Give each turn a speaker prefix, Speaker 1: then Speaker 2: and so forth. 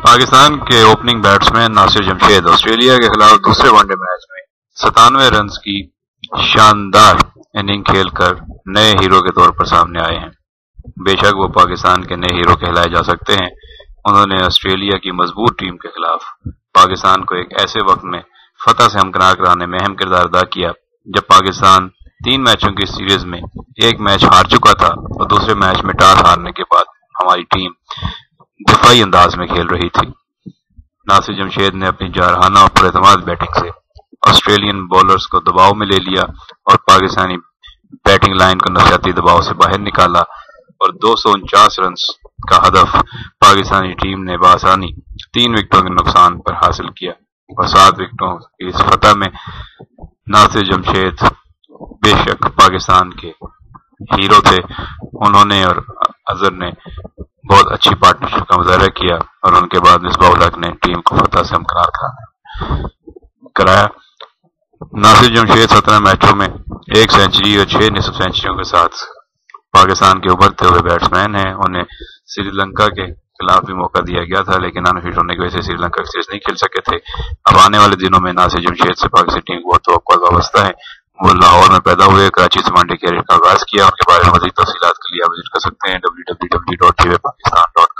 Speaker 1: پاکستان کے opening batsman Nasir Jamshed Australia کے خلاف دوسرے ون ڈے میچ میں 97 رنز کی شاندار اننگ کھیل کر نئے ہیرو کے طور پر سامنے آئے ہیں۔ بے شک وہ پاکستان کے نئے ہیرو کہلائے جا سکتے ہیں۔ انہوں نے آسٹریلیا کی مضبوط ٹیم کے خلاف پاکستان کو ایک ایسے وقت میں فتح سے ہمکنار کرانے میں اہم کردار ادا کیا جب پاکستان 3 میچوں کی سیریز میں ایک میچ ہار چکا تھا اور دوسرے میچ میں ٹاس ہارنے کے بعد ہماری ٹیم دفاعی انداز میں کھیل رہی تھی۔ ناصر جمشید نے اپنی جارحانہ اور پر اعتماد بیٹنگ سے آسٹریلین بولرز کو دباؤ میں لے لیا اور پاکستانی بیٹنگ لائن کو نفسیاتی دباؤ سے باہر نکالا اور 249 رنز کا ہدف پاکستانی ٹیم نے بآسانی 3 وکٹوں کے نقصان پر حاصل کیا اور 7 وکٹوں کی اس فتح میں ناصر جمشید بے شک پاکستان کے ہیرو تھے۔ انہوں نے اور اظہر نے بہت اچھی پارٹنرشپ کا مظاہرہ کیا اور ان کے بعد مصباح الحق نے ٹیم کو فتح سے ہمکنار کرایا۔ ناصر جمشید 17 میچوں میں 1 سینچری اور 6 نصف سینچریوں کے ساتھ پاکستان کے ابھرتے ہوئے بیٹسمین ہیں۔ انہیں سری لنکا کے خلاف بھی موقع دیا گیا تھا لیکن انفٹ ہونے کی وجہ سے سری لنکا کی سیریز نہیں کھیل سکے تھے۔ اب آنے والے دنوں میں ناصر جمشید سے پاکستانی ٹیم کو بہت توقعات وابستہ ہے۔ وہ لاہور میں پیدا ہوئے، کراچی سے ون ڈے کیریئر کا آغاز کیا۔ ان کے بارے میں مزید تفصیلات کے لیے آپ وزٹ کر سکتے ہیں www.tvpakistan.com